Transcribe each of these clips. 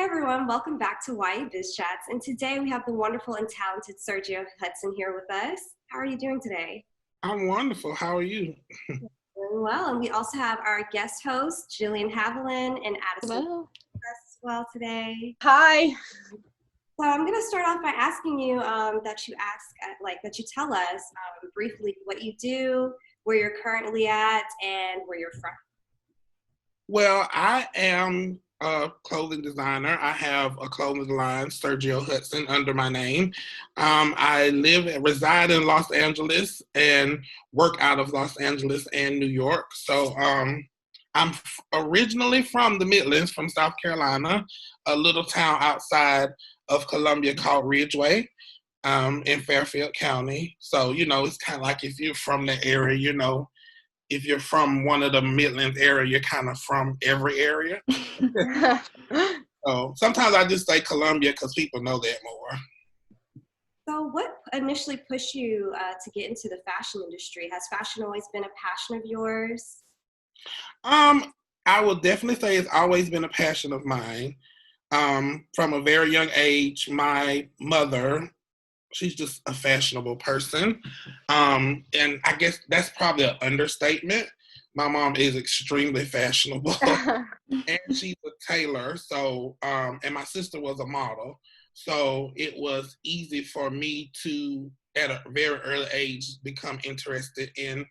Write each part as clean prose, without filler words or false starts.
everyone, welcome back to YA Biz Chats. And today we have the wonderful and talented Sergio Hudson here with us. How are you doing today? I'm wonderful. How are you? Doing well. And we also have our guest hosts, Gillian, Haviland, and Addison with Hello. us as well today. Hi. So I'm going to start off by asking you that you tell us briefly what you do, where you're currently at, and where you're from. Well, I am a clothing designer. I have a clothing line, Sergio Hudson, under my name. I reside in Los Angeles and work out of Los Angeles and New York. So I'm originally from the Midlands, from South Carolina, a little town outside of Columbia called Ridgeway. In Fairfield County. So, it's kind of like if you're from that area, if you're from one of the Midlands area, you're kind of from every area. So sometimes I just say Columbia because people know that more. So what initially pushed you to get into the fashion industry? Has fashion always been a passion of yours? I will definitely say it's always been a passion of mine. From a very young age, my mother, she's just a fashionable person. And I guess that's probably an understatement. My mom is extremely fashionable and she's a tailor. So, and my sister was a model. So it was easy for me to, at a very early age, become interested in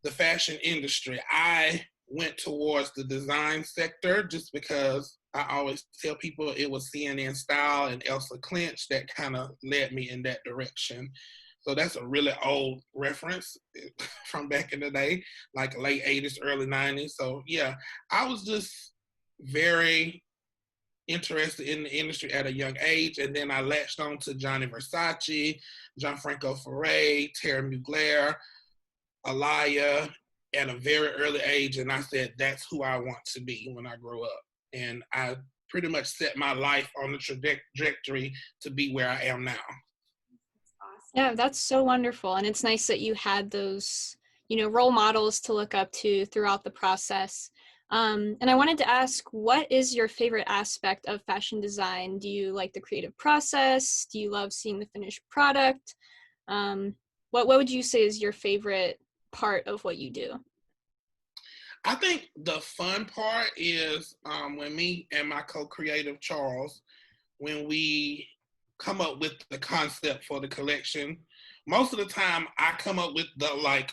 the fashion industry. I went towards the design sector just because I always tell people it was CNN Style and Elsa Clinch that kind of led me in that direction. So that's a really old reference from back in the day, like late 80s, early 90s. So yeah, I was just very interested in the industry at a young age. And then I latched on to Gianni Versace, Gianfranco Ferré, Terry Mugler, Alaya at a very early age. And I said, that's who I want to be when I grow up. And I pretty much set my life on the trajectory to be where I am now. Yeah, that's so wonderful. And it's nice that you had those, role models to look up to throughout the process. And I wanted to ask, what is your favorite aspect of fashion design? Do you like the creative process? Do you love seeing the finished product? What would you say is your favorite part of what you do? I think the fun part is when me and my co-creative Charles, when we come up with the concept for the collection, most of the time I come up with the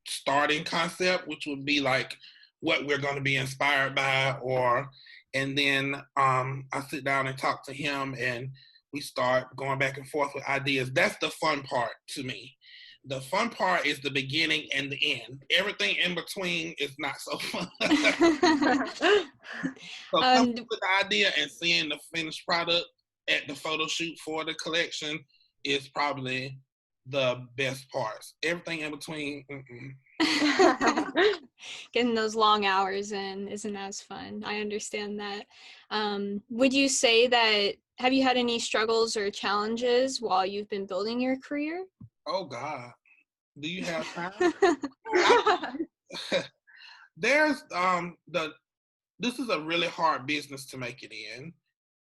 starting concept, which would be like what we're going to be inspired by, and then I sit down and talk to him and we start going back and forth with ideas. That's the fun part to me. The fun part is the beginning and the end. Everything in between is not so fun. So coming up with the idea and seeing the finished product at the photo shoot for the collection is probably the best parts. Everything in between, Getting those long hours in isn't as fun. I understand that. Would you say that, have you had any struggles or challenges while you've been building your career? Oh God, do you have time? There's this is a really hard business to make it in.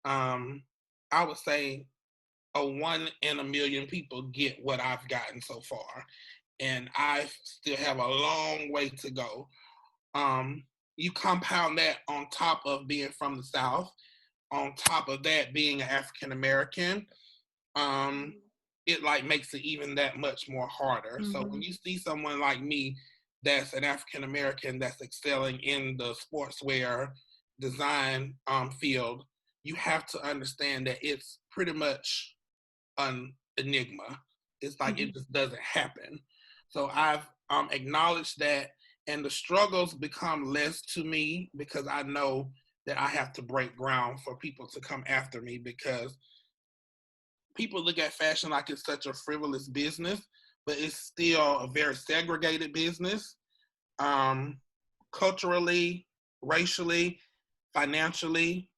I would say a 1 in a million people get what I've gotten so far, and I still have a long way to go. You compound that on top of being from the South, on top of that being an African American, it makes it even that much more harder. Mm-hmm. So when you see someone like me that's an African American that's excelling in the sportswear design field, you have to understand that it's pretty much an enigma. It's like it just doesn't happen. So I've acknowledged that, and the struggles become less to me because I know that I have to break ground for people to come after me, because people look at fashion like it's such a frivolous business, but it's still a very segregated business, culturally, racially, financially,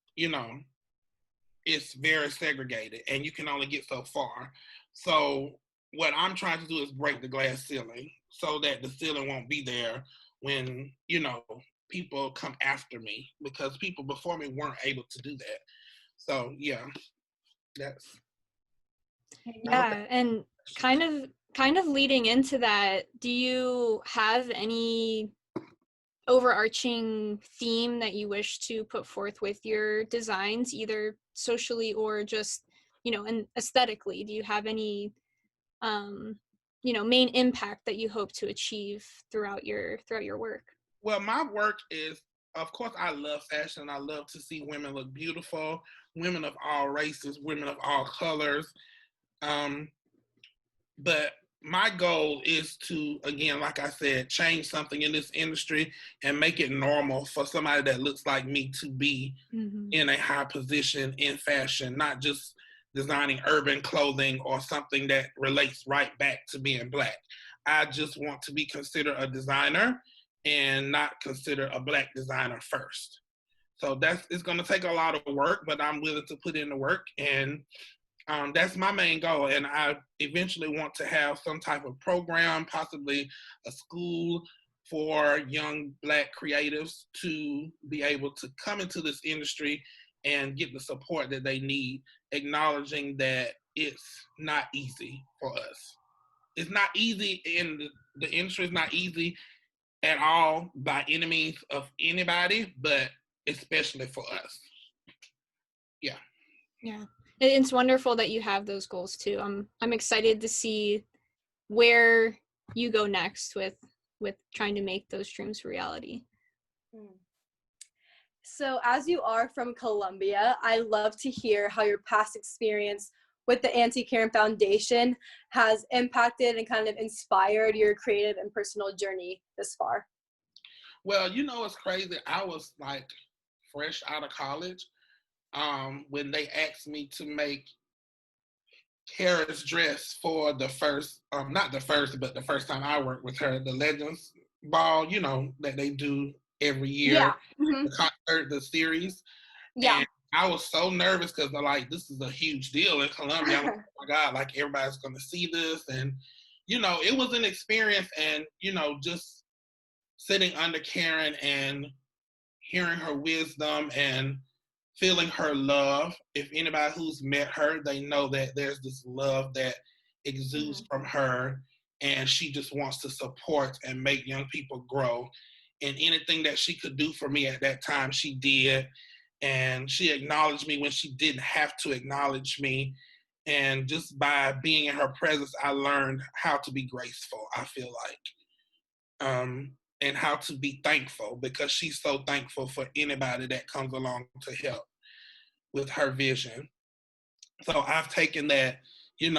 it's very segregated and you can only get so far. So what I'm trying to do is break the glass ceiling so that the ceiling won't be there when, people come after me, because people before me weren't able to do that. So yeah, that's Yeah, and kind of leading into that, do you have any overarching theme that you wish to put forth with your designs, either socially or just, and aesthetically? Do you have any main impact that you hope to achieve throughout your work? well, my work is, of course, I love fashion. I love to see women look beautiful, women of all races, women of all colors. Um, but my goal is to, again, like I said, change something in this industry and make it normal for somebody that looks like me to be in a high position in fashion, not just designing urban clothing or something that relates right back to being Black. I just want to be considered a designer and not considered a Black designer first. So it's going to take a lot of work, but I'm willing to put in the work, and that's my main goal. And I eventually want to have some type of program, possibly a school for young Black creatives to be able to come into this industry and get the support that they need, acknowledging that it's not easy for us. It's not easy, and the industry is not easy at all by any means of anybody, but especially for us. Yeah. Yeah. It's wonderful that you have those goals too. I'm excited to see where you go next with trying to make those dreams reality. So as you are from Columbia, I love to hear how your past experience with the Auntie Karen Foundation has impacted and kind of inspired your creative and personal journey this far. Well, it's crazy. I was like fresh out of college when they asked me to make Kara's dress for the first, not the first, but the first time I worked with her, the Legends Ball, that they do every year, Yeah. the concert, the series. Yeah. And I was so nervous because I'm like, this is a huge deal in Columbia. I'm like, oh my God, like everybody's going to see this. And, it was an experience, and, just sitting under Karen and hearing her wisdom and feeling her love. If anybody who's met her, they know that there's this love that exudes from her, and she just wants to support and make young people grow. And anything that she could do for me at that time, she did. And she acknowledged me when she didn't have to acknowledge me. And just by being in her presence, I learned how to be graceful, I feel like. And how to be thankful, because she's so thankful for anybody that comes along to help with her vision. So I've taken that, and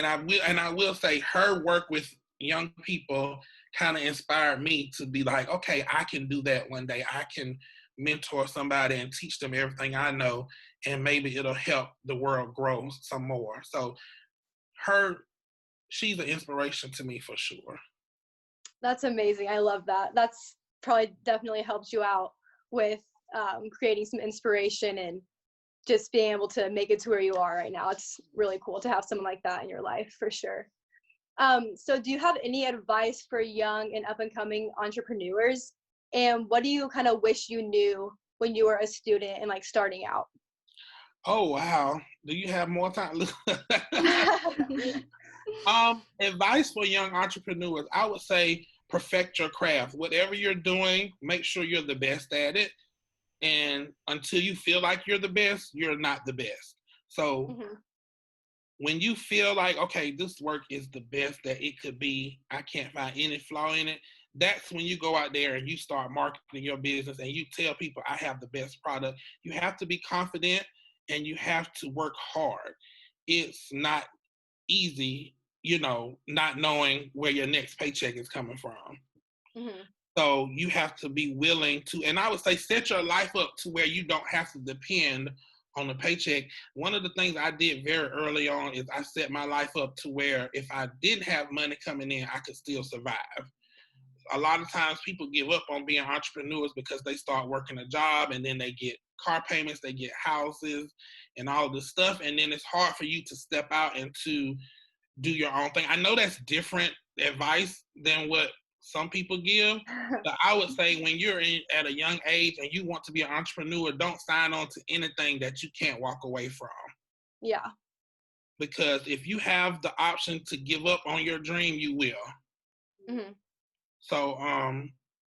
I will say her work with young people kind of inspired me to be like, okay, I can do that one day. I can mentor somebody and teach them everything I know, and maybe it'll help the world grow some more. So she's an inspiration to me for sure. That's amazing. I love that. That's probably definitely helped you out with creating some inspiration and just being able to make it to where you are right now. It's really cool to have someone like that in your life, for sure. So do you have any advice for young and up and coming entrepreneurs? And what do you kind of wish you knew when you were a student and like starting out? Oh, wow. Do you have more time? Advice for young entrepreneurs, I would say perfect your craft. Whatever you're doing, make sure you're the best at it. And until you feel like you're the best, you're not the best. So when you feel like, okay, this work is the best that it could be, I can't find any flaw in it, that's when you go out there and you start marketing your business and you tell people, I have the best product. You have to be confident and you have to work hard. It's not easy, not knowing where your next paycheck is coming from. So you have to be willing to, and I would say set your life up to where you don't have to depend on the paycheck. One of the things I did very early on is I set my life up to where if I didn't have money coming in, I could still survive. A lot of times people give up on being entrepreneurs because they start working a job and then they get car payments, they get houses and all of this stuff. And then it's hard for you to step out and to do your own thing. I know that's different advice than what some people give. But I would say when you're at a young age and you want to be an entrepreneur, don't sign on to anything that you can't walk away from. Yeah. Because if you have the option to give up on your dream, you will. Mm-hmm. So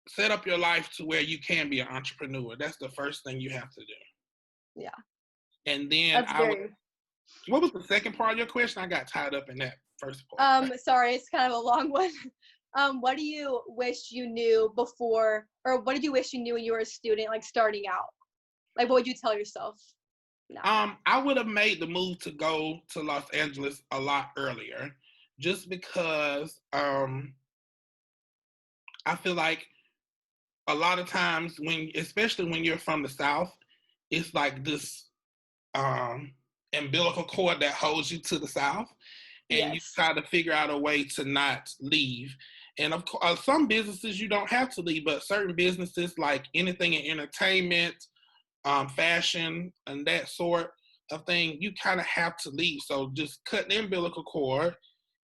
set up your life to where you can be an entrepreneur. That's the first thing you have to do. Yeah. And then what was the second part of your question? I got tied up in that first part. Sorry, it's kind of a long one. What do you wish you knew before, or what did you wish you knew when you were a student, like starting out? Like, what would you tell yourself now? I would have made the move to go to Los Angeles a lot earlier, just because I feel like a lot of times especially when you're from the South, it's like this umbilical cord that holds you to the South, and you try to figure out a way to not leave. And of course, some businesses you don't have to leave, but certain businesses, like anything in entertainment, fashion, and that sort of thing, you kind of have to leave. So just cut the umbilical cord,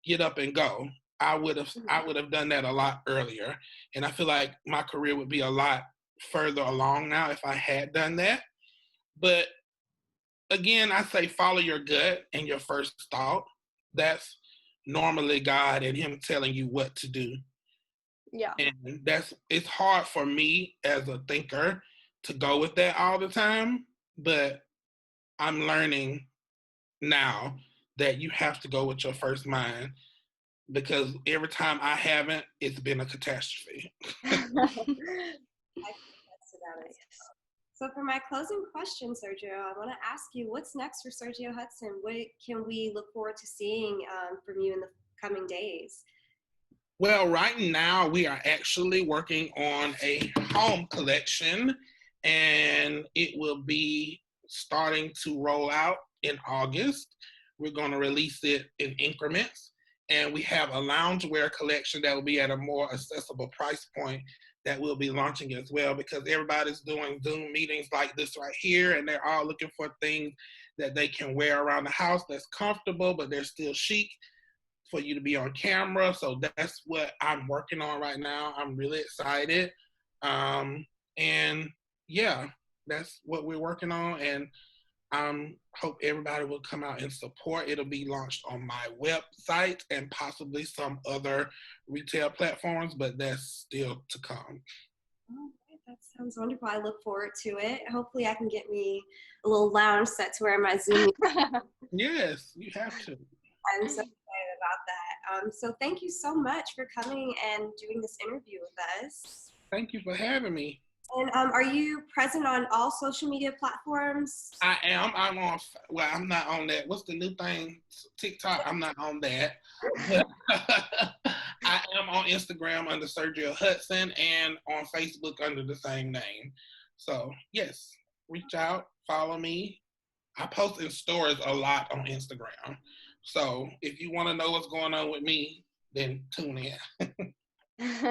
get up and go. I would have done that a lot earlier, and I feel like my career would be a lot further along now if I had done that. But again, I say follow your gut and your first thought. That's normally God and Him telling you what to do. Yeah. And it's hard for me as a thinker to go with that all the time, but I'm learning now that you have to go with your first mind, because every time I haven't, it's been a catastrophe. So for my closing question, Sergio, I want to ask you, what's next for Sergio Hudson? What can we look forward to seeing from you in the coming days? Well, right now we are actually working on a home collection, and it will be starting to roll out in August. We're going to release it in increments, and we have a loungewear collection that will be at a more accessible price point that we'll be launching as well, because everybody's doing Zoom meetings like this right here, and they're all looking for things that they can wear around the house that's comfortable, but they're still chic for you to be on camera. So that's what I'm working on right now. I'm really excited. And yeah, that's what we're working on. And hope everybody will come out and support. It'll be launched on my website and possibly some other retail platforms, but that's still to come. Oh, that sounds wonderful. I look forward to it. Hopefully I can get me a little lounge set to wear my Zoom. Yes, you have to. I'm so excited about that. So thank you so much for coming and doing this interview with us. Thank you for having me. And are you present on all social media platforms? I am. I'm not on that. What's the new thing? TikTok. I'm not on that. I am on Instagram under Sergio Hudson and on Facebook under the same name. So yes, reach out, follow me. I post in stories a lot on Instagram. So if you want to know what's going on with me, then tune in.